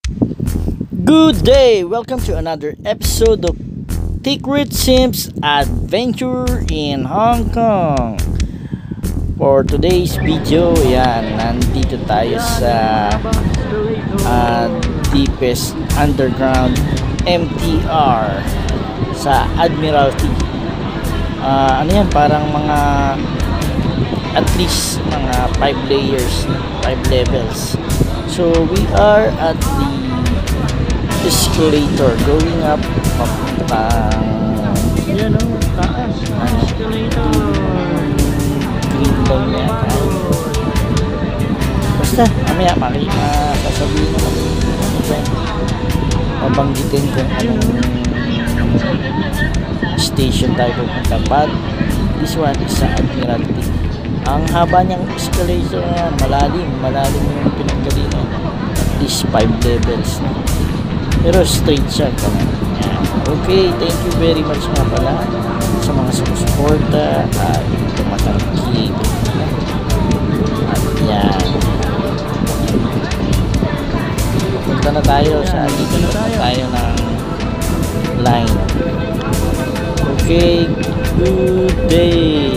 Good day! Welcome to another episode of Secret Sims Adventure in Hong Kong. For today's video, yan, nandito tayo sa deepest underground MTR sa Admiralty. Ano yan, parang mga at least mga 5 layers, 5 levels. So we are at the escalator going up papuntang yan o, taas escalator. green line na yata. Basta mamaya sasabihin na kami mabanggitin kung anong station tayo pupunta, but this one is sa Admiralty. Ang haba niyang escalator na yan, malalim yung pinanggalingan, at least 5 levels na. Pero straight siya. Okay, thank you very much nga pala sa mga sumusuporta at tumatangkid. At yan. Punta na tayo sa dito na tayo ng line. Okay, good day.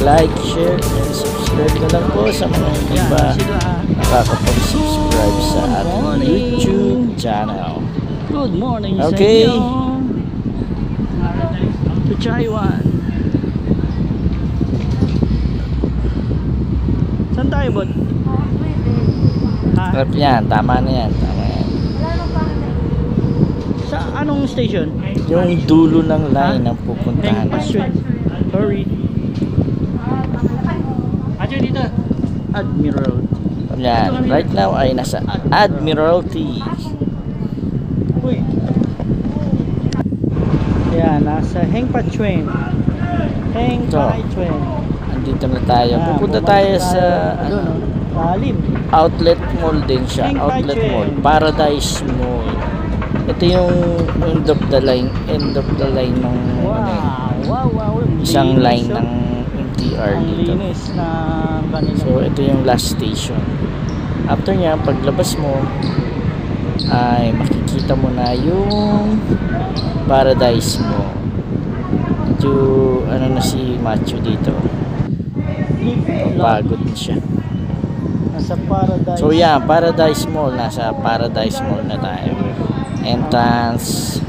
Like, share, and subscribe na lang po sa mga hindi ba nakakapag-subscribe sa ating YouTube channel. Good morning okay. sa inyo. To Taiwan. Saan tayo, bot? Yan, tama na yan. Sa anong station? Yung dulo ng line ang pupuntahan. Hurry. Dito. Admiral. Yan, right now ay nasa Admiralty. Uy. Yan, nasa Heng Pa Tsuen. Heng Pa Tsuen. Andito na tayo. Pupunta tayo sa lalim. Outlet Mall din siya. Outlet Mall. Paradise Mall. Ito yung end of the line ng isang line ng MTR dito. So ito yung last station. After nya, paglabas mo ay makikita mo na yung Paradise mo. Medyo ano na si Macho dito, pagod siya. Nasa Paradise. So yeah, Paradise Mall. Nasa Paradise Mall na tayo. Entrance.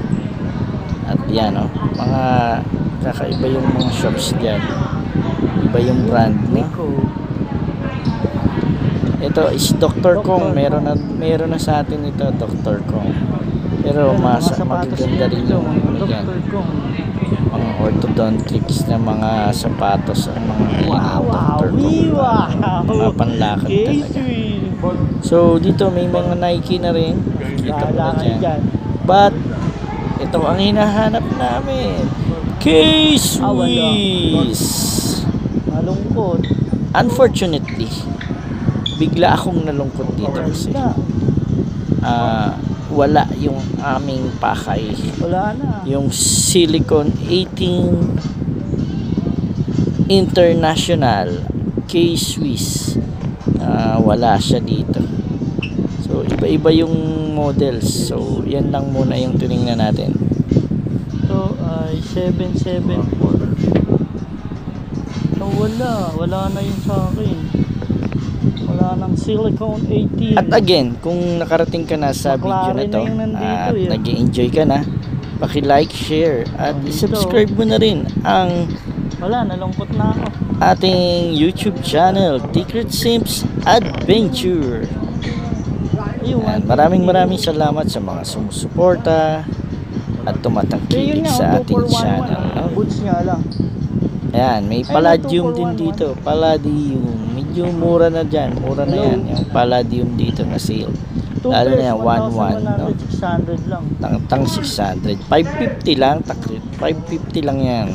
At yan o, mga kakaiba yung mga shops dyan. Iba yung brand, no? Ito is Dr. Kong. Meron na sa atin ito, Dr. Kong. Pero magaganda rin yung yan, mga orthodontics na mga sapatos, ang mga Dr. Kong, mga panlakad talaga. So dito may mga Nike na rin, kita mo na dyan. But ito ang hinahanap namin, K-Swiss. Malungkot. Unfortunately, bigla akong nalungkot dito kasi wala yung aming pakay. Wala na. Yung Silicon 18 International K-Swiss, wala siya dito. So iba-iba yung models. So yan lang muna yung tinignan natin. So 774. So wala na yun sa akin. Wala nang Silicon 18. At again, kung nakarating ka na sa video na to at nag-enjoy ka na, paki-like, share at subscribe mo na rin ang nalungkot na ako. ating YouTube channel, Secret Sims Adventure. Yan, maraming salamat sa mga sumusuporta at tumatangkilik sa ating channel, no? Boots niya lang. Ayan, may Palladium din dito. Palladium. Medyo mura na dyan. Mura na yan. Yung Palladium dito na sale. Lalo na yan, 1,100, no? 600 lang. Tang 600. 550 lang. 550 lang yan.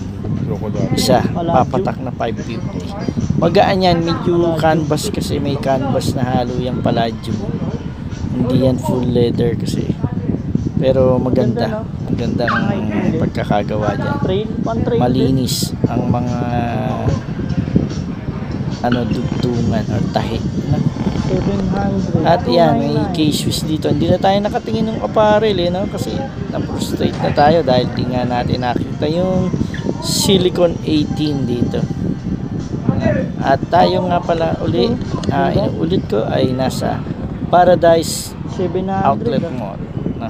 Isa. Papatak na 550. Magaan yan. Medyo canvas kasi. May canvas na halo yung Palladium. Hindi yan full leather kasi. Pero maganda. Maganda ng pagkakagawa dyan. Malinis ang mga dugtungan or tahi. 700. At yan, may 299. K-Swiss dito. Hindi na tayo nakatingin ng apparel no? Kasi na-frustrate na tayo dahil di nga natin nakita yung Silicon 18 dito. At tayo nga pala inuulit ko ay nasa Paradise 700. Outlet Mall. No?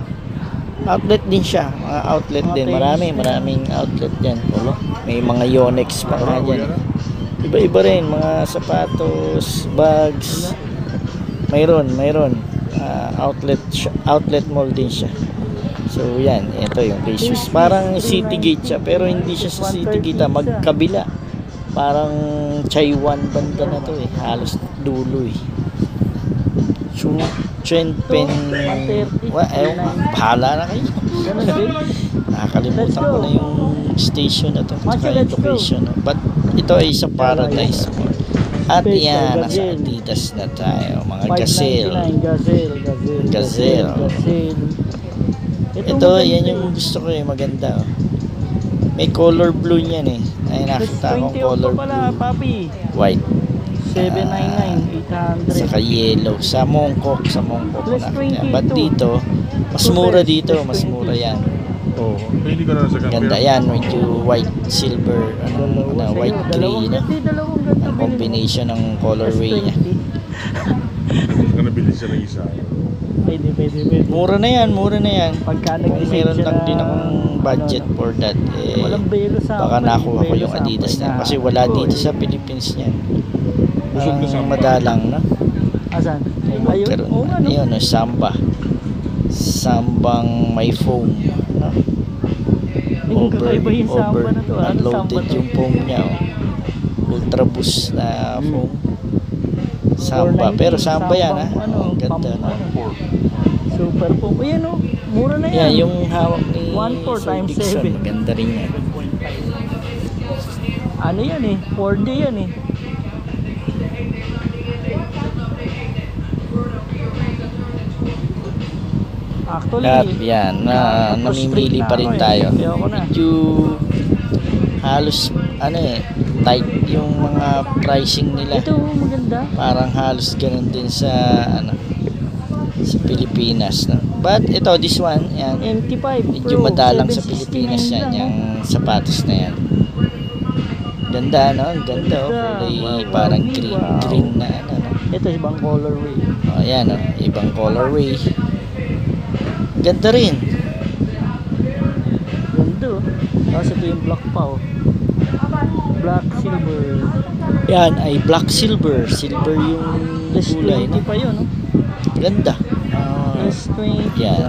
Outlet din siya, mga outlet Mga din. taste Maraming outlet yan. May mga Yonex pa nga dyan. Iba-iba rin, mga sapatos, bags. Mayroon. Outlet mall din siya. So yan, ito yung K-Swiss. Parang Citygate siya, pero hindi siya sa Citygate, magkabila. Parang Chaiwan banda na to eh, halos dulo eh. Chen Pen, bahala na kayo. Ganun din. Nakakalimutan ko na yung station na to, tsaka yung location. But ito ay sa Paradise Mall. At yan, nasa Adidas na tayo, mga Gazelle. 599, Gazelle. Ito, yan yung gusto ko eh, maganda. May color blue niyan eh. Ay, nakita akong color pala, blue. papi. White. 799, 800. Saka yellow. Sa Mongkok Plus nakita. 22. But dito, mas mura dito. Mas mura yan. Oh, hindi ko na sa Ganda yan. Medyo white, silver, white, gray. Dalawang ganda. Ang combination ng colorway niya. Hindi ko nabili siya ng isa. Pwede. Mura na yan. Pagka Kung nag-decide meron siya lang din na, akong budget for that, eh, walang belo sa baka akin, nakuha ko belo yung sa Adidas akin na. na- Kasi wala Oo, dito eh. sa Philippines yan. Busog na Ang Samba. madalang na. Asan? Ayun. Karoon, Oo nga, no? yun, Sambang may foam. No? Kakaiba yung Samba na to. Ano Samba Unloaded to? yung foam niya. Ultra boost na foam. Samba. 490, Pero Samba yan ha. Sambang, Ang ganda. Super po. Ayan o. Mura na Yan, yan. yung hawak ni 1.4 Sir times Dixon. 7. Maganda rin yan. Ano yan eh? 4D yan eh. Actually, At yan, namimili pa rin tayo. Ayoko na. Medyo halos tight yung mga pricing nila. Ito maganda. Parang halos ganun din sa sa Pilipinas, no? But ito, this one, yan, MT5 medyo Pro, madalang sa 769 Pilipinas yan, lang, yung sapatos na yan. Ganda, no? Ang ganda, oh. Kulay Wow, parang wow. green na, no? Ito ibang colorway. Oh, yan, oh. Ibang colorway. Ganda rin. Ganda oh. Tapos ito yung black pa oh. Black silver. Yan ay black silver. Silver yung Plus kulay, 20 no? pa yun oh. Ganda. Plus 20 yan.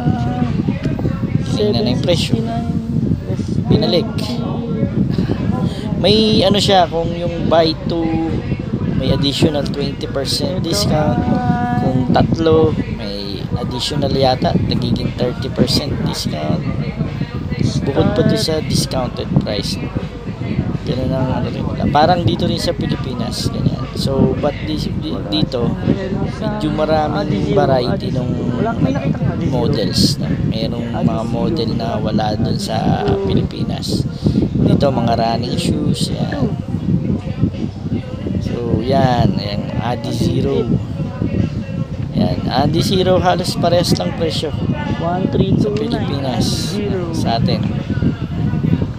Tingnan na yung presyo. 769, plus Binalik. 20. May siya, kung yung buy two, may additional 20% discount. Kung tatlo, may additional yata, nagiging 30% discount. Bukod pa to sa discounted price. Ganun ang rin nila. Parang dito rin sa Pilipinas, ganyan. So, but dito, medyo maraming variety ng models. No? Merong mga model na wala dun sa Pilipinas. Dito, mga running shoes, yan. So, yan. Yung Adi Zero. Yan. Adi Zero, halos parehas lang presyo 1329 sa Pilipinas. Zero. Sa atin.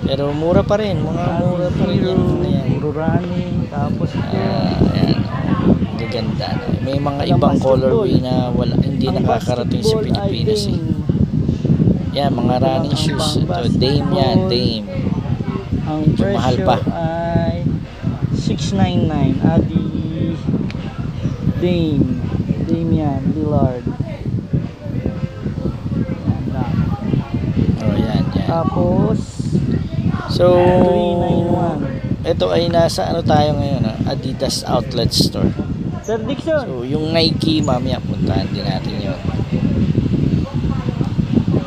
Pero mura pa rin. Mga mura pa rin yan. Ayan. Puro running. Tapos Ayan. Gaganda. May mga ibang colorway na hindi nakakarating sa Pilipinas. Eh. Yan, mga running shoes. Ito, Dame yan. Dame. Ang Medyo mahal presyo pa. ay 699. Adi Dame. Dame yan. Lillard. Yan lang. Oh, yan. Tapos So, 391. ito ay nasa tayo ngayon, Adidas Outlet Store. Sir Dixon. So, yung Nike, mamaya puntahan din natin yun.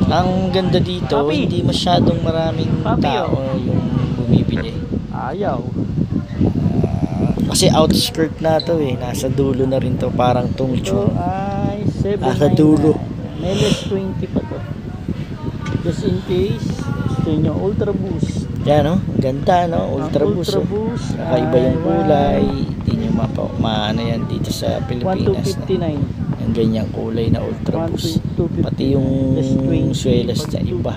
Ang ganda dito, Papi. hindi masyadong maraming Papi, tao yung bumibili. Ayaw. Kasi outskirt na to eh, nasa dulo na rin to, parang Ito tungchong. ay 799. Nasa dulo. May less 20 pa to. Just in case, gusto nyo Ultra Boost. Yan, no? Ganda, no? Ultra Ang Boost. Ultra Oh. Boost Kakaiba yung ay kulay, hindi nyo maano yan dito sa Pilipinas. 1259. Yung ganyang kulay na Ultra Boost. Pati yung swelas na iba.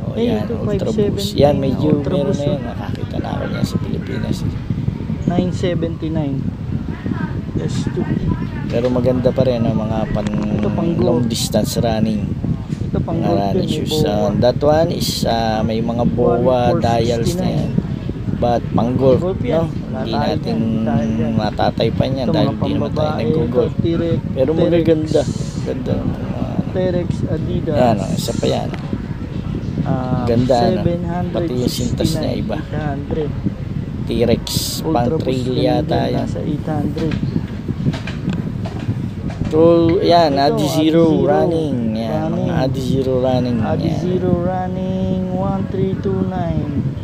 O yan, Ultra Boost. Yan, medyo meron na yan. Nakakita na ako niyan sa Pilipinas. 979. S2. Pero maganda pa rin ang mga Ito pang long gold. distance running. Ito pang Mga gold running yun, may shoes. boa. That one is may mga BOA 1469. dials na yan. But pang golf, Golf yan. no? Wala Hindi tayo natin dyan, tayo dyan. matataypan yan Ito dahil mga hindi naman tayo pambabae, nag-golf. Pero magaganda. Ganda. Terex Adidas. Yan, isa pa yan. Ganda, no? 769. Pati yung sintas niya iba. 800. T-Rex, pang Ultra trail Boost yata din, yan. nasa 800. So, yan, Ito, Adi Zero Adi Zero running. Yan, mga Adi Zero running. Adi yan. Zero running 1329.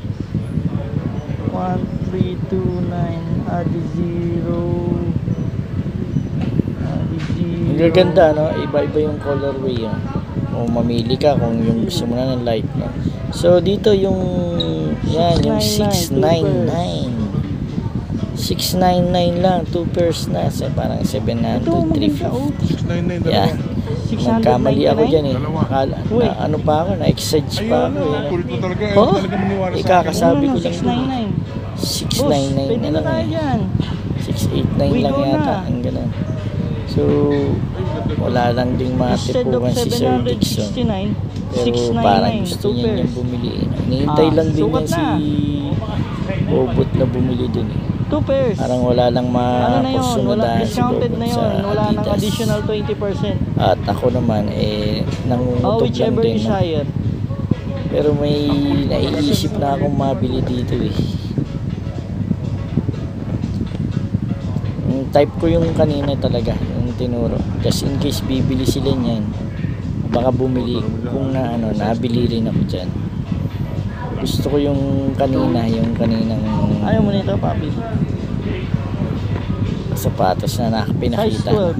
1329 Adi Zero. Adi Zero. Ang gaganda, no? Iba-iba yung colorway, yun. Kung mamili ka, kung yung gusto mo na ng light, no? So, dito yung, yan, yung 699. 699 lang, 2 pairs na. So, parang 700, Ito, maganda, oh. 350. 699 Yeah. dalawa. Nagkamali ako dyan eh. Dalawa. Akala, Uy. ano pa ako, na-exage pa ako eh. Kulit mo talaga. Oh, Talaga maniwala sa akin. ikakasabi ko lang. 699. Boss, 699 pwede na na lang tayo eh. dyan. 689 We lang go yata. na. Ang ganun. So, wala lang ding Instead of matipukan si Sir Dixon. 769, Pero parang 699, gusto 2 niya pairs. yung bumili. Hinihintay lang din sukat yan si na. Bobot na bumili din eh. 2 pairs. Parang wala lang Ano na yun? Wala, maporsyonadahan si discounted Bobot na sa yun. Wala nang Adidas. additional 20%. At ako naman Oh, nangungutog lang whichever din. is No? higher. Pero may naiisip na akong mabili dito eh. Yung type ko yung kanina talaga, yung tinuro. Just in case bibili sila niyan, baka bumili kung na ano, nabili rin ako dyan. Gusto ko yung kanina, yung kaninang Ayaw mo nito, papi. sapatos na Size pinakita. 12.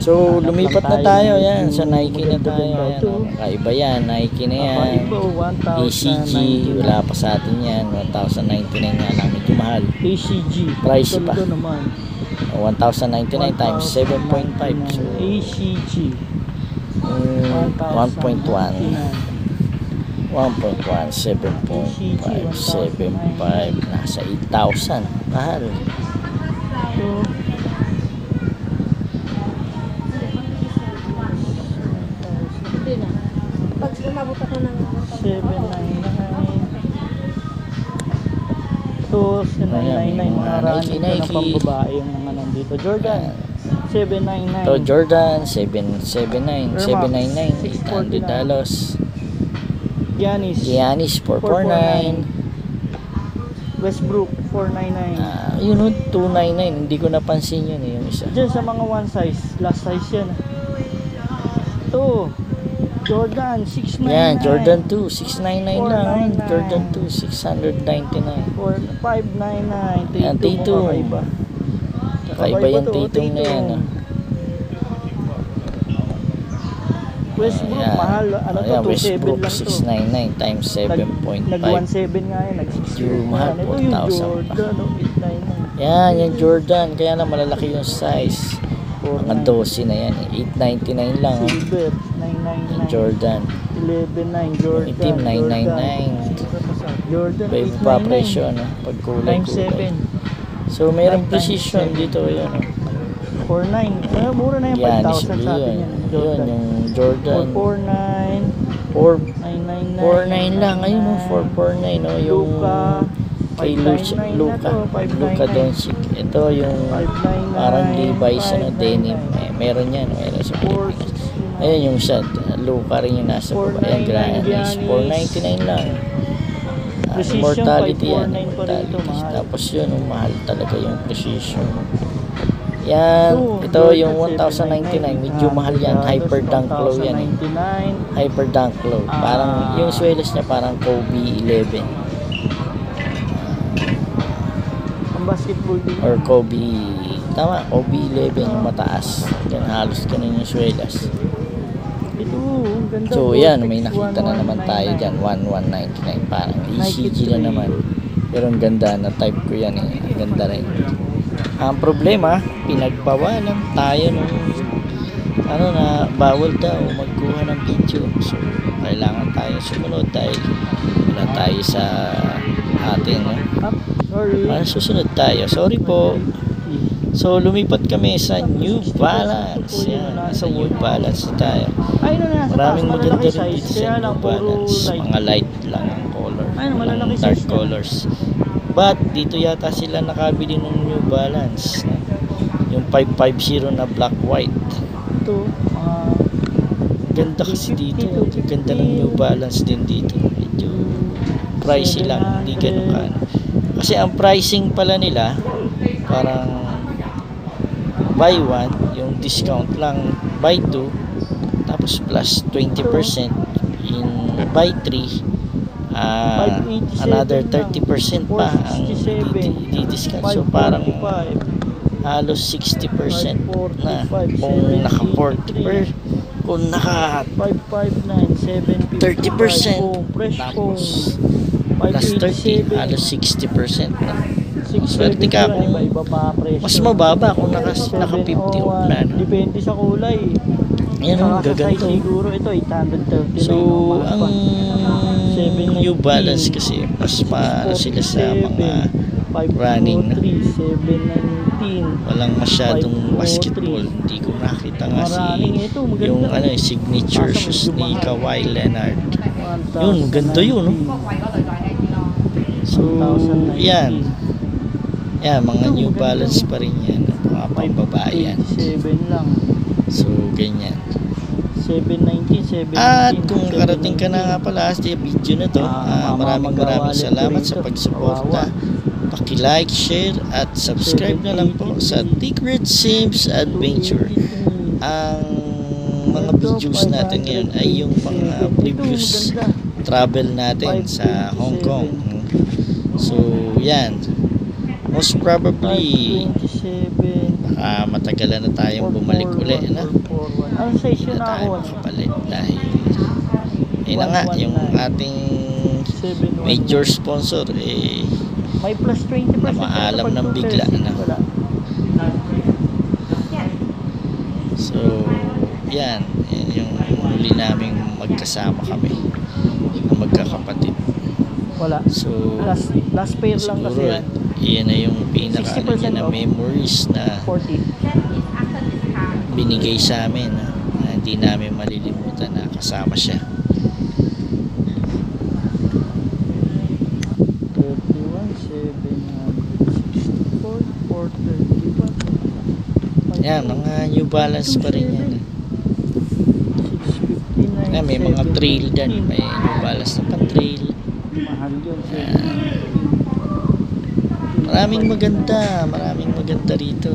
So, lumipat na tayo yan. Sa Yung Nike na tayo. maganda-ganda Yan, to. kakaiba yan. Nike na yan. Kakaiba, 1,099. ACG, wala pa sa atin yan. 1,099 nga lang. Medyo mahal. ACG. Pricey pa. Ganda naman. 1,099 times 7.5. So, ACG. 1.1. 1.1, 7.5, 7.5. Nasa 8,000. Mahal. So, Pag umabot ako ng 799. Ito, 799. Mga Nike, running ko ng Nike. pambabae yung mga nandito. Jordan, 799. To Jordan, 779, 799, $800. Giannis, Giannis, 449. Westbrook, 499. Yun o, 299. Hindi ko napansin yun eh, yung isa. Diyan sa mga one size, last size yan. Ito, Jordan, 699. Yan, Jordan 2, 699 lang. 499. Jordan 2, 699. 599. Yan, Tatum, Tatum. kakaiba. Kakaiba yung to, Tatum na yan. ah. Westbrook, Ayan. mahal. Ano to, Ayan, 2.7 Westbrook, lang to. 699 times 7.5. Nag-1.7 nga yan, nag-6. Yung mahal, Ito yung 4,000 pa. Jordan, 899. Yan, yung Jordan. Kaya lang malalaki yung size. Mga 12 na yan. 899 lang. Oh. Silver, Yung 999. Jordan. 11.9 Jordan. Itim, 999. Jordan, Iba yung pa presyo, no? Pag Times kulay-kulay. 7. So, mayroong Times precision 7. dito. Yun, no? 4.9. Mura na yung Giannis 5,000 sa Blue atin yun. yan. Yun, Jordan. yung Jordan. 4.49. 4 999. 4.9 lang. Ayun, no? 4.49, no? Yung Luka. kay 599 Luka. na to, 599. Luka Doncic. Ito yung 599. parang Levi's, ano, 599. denim. Meron yan. Meron sa Pilipinas. 469. Ayun yung shot. Luka rin yung nasa baba. Ayan, 499 Giannis. Giannis. 499 lang. Precision, Immortality yan. 549 pa rin ito, Immortality. mahal. Tapos yun, mahal talaga yung precision. Yan. Ito yung 1,099. Medyo mahal yan. Hyper Dunk Low yan eh. 1,099. Hyper Dunk Low. Parang yung swelas niya parang Kobe 11. Ang basketball din. Or Kobe. Tama, Kobe 11 yung mataas. Yan halos ganun yung swelas. Ito, ang ganda. So Vortex yan, may nakita na naman tayo 1199. dyan, 1199, parang Nike ECG na naman. Pero ang ganda, na type ko yan eh, ang ganda rin. Ang problema, pinagbawalan tayo nung ano na bawal daw magkuha ng video. So kailangan tayo sumunod dahil wala tayo sa atin, no? Up, sorry. Susunod tayo, sorry po. So lumipat kami sa New Balance. Yan, nasa New Balance na tayo. Ay, no, nasa Maraming taas, maganda malalaki rin size, dito kaya sa lang New puro Balance. light. Mga light lang ang color. Ay, malalaki Walang size dark yan. colors. But dito yata sila nakabili ng New Balance. Yung 550 na black white. Ito, Ganda kasi dito. Ganda ng New Balance din dito. Medyo pricey lang. Hindi ganun ka. Kasi ang pricing pala nila parang buy one, yung discount lang buy two, tapos plus 20% in buy three, another 30% pa ang di-discount. So parang halos 60% na kung naka 40%, kung naka 559, 30%, fresh phone, tapos plus 30, halos 60% na. Swerte ka kung mas mababa kung naka 50 off na, no? Depende sa kulay. Yan ang gaganto. Siguro ito 839. So ang New Balance kasi mas maano sila sa mga running, no? 719. Walang masyadong basketball. Hindi ko nakita nga yung ano, signature shoes ni Kawhi Leonard. Yun, ganda yun, no? So yan. Yan, mga New Balance pa rin yan. Mga pambabayan. 7 lang. So, ganyan. 790, 719. At kung karating ka na nga pala sa video na to, maraming salamat sa pagsuporta. Paki-like, share, at subscribe na lang po sa Tigred Sims Adventure. Ang mga videos natin ngayon ay yung mga previous travel natin sa Hong Kong. So, yan. Most probably matagalan na tayong bumalik uli na. Ano size yun Na tayo ako? makapalit dahil ayun na nga yung ating major sponsor may plus 20% namaalam ng bigla na. So yan yung huli naming magkasama kami na magkakapatid. Wala. So Last pair lang kasi siguro yan. iyan na yung pinaka 60% na off. memories na 40. binigay sa amin, na hindi namin malilimutan na kasama siya. 31, 764, 431. Yan, mga New Balance pa rin yan. 659. May mga trail dyan. May New Balance na pang trail. Mahal yun. Maraming maganda rito.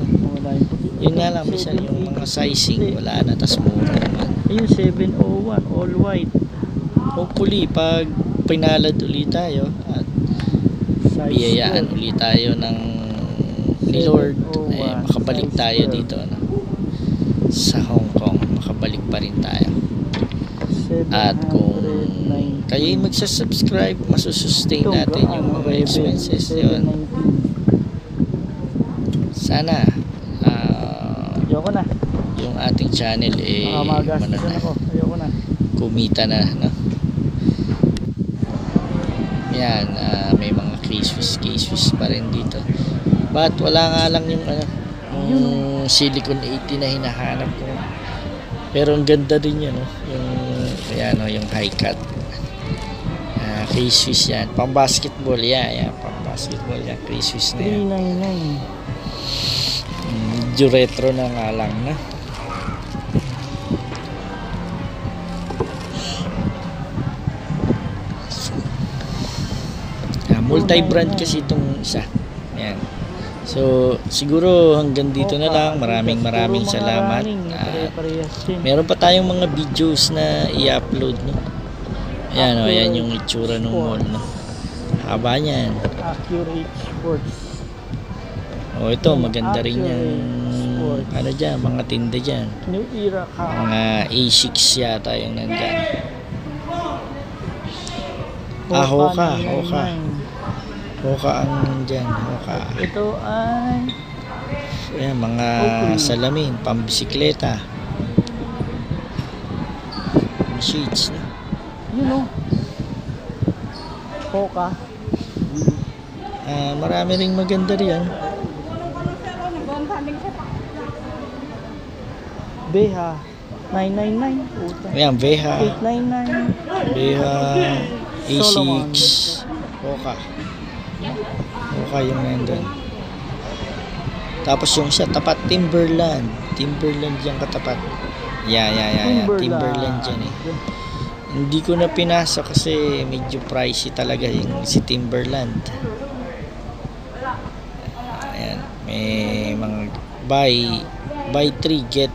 Yun nga lang, minsan yung mga sizing wala na, tas mura naman. Ayun, 701 all white. Hopefully pag pinalad ulit tayo at biyayaan ulit tayo ng ni Lord, makabalik tayo dito, no? Sa Hong Kong, makabalik pa rin tayo. At kung kayo'y magsasubscribe, masusustain natin yung mga expenses yun. Sana ayoko na. yung ating channel Ayoko na. kumita na, no? Yan, may mga cases pa rin dito, but wala nga lang yung yung silicone 80 na hinahanap ko, pero ang ganda din yun, no? Yung high cut cases yan, pang basketball yan, pang basketball yan, cases na yan. 399. Medyo retro na nga lang na. Multi-brand kasi itong isa. Ayan. So, siguro hanggang dito na lang. Maraming salamat. At meron pa tayong mga videos na i-upload, no? Ayan, ayan yung itsura ng mall, no? Haba niyan. Accurate Sports. Ito maganda rin yung Sports. ano dyan, mga tinda dyan. New Era Car. Mga A6 yata yung nandyan. Hoka. Hoka ang nandyan. Hoka. Ito ay Ayan, mga Okay. salamin, pambisikleta. Mga shades. No? yun o. Hoka. Marami ring maganda riyan. Beha. 999. Puta. Ayan, Veha. 899. Veha. Solomon. A6. Hoka. Hoka yung nandun. Tapos yung sa tapat, Timberland. Timberland yung katapat. Yeah. Timberland yan eh. Hindi ko na pinasok kasi medyo pricey talaga yung si Timberland. Ayan, may mga buy 3 get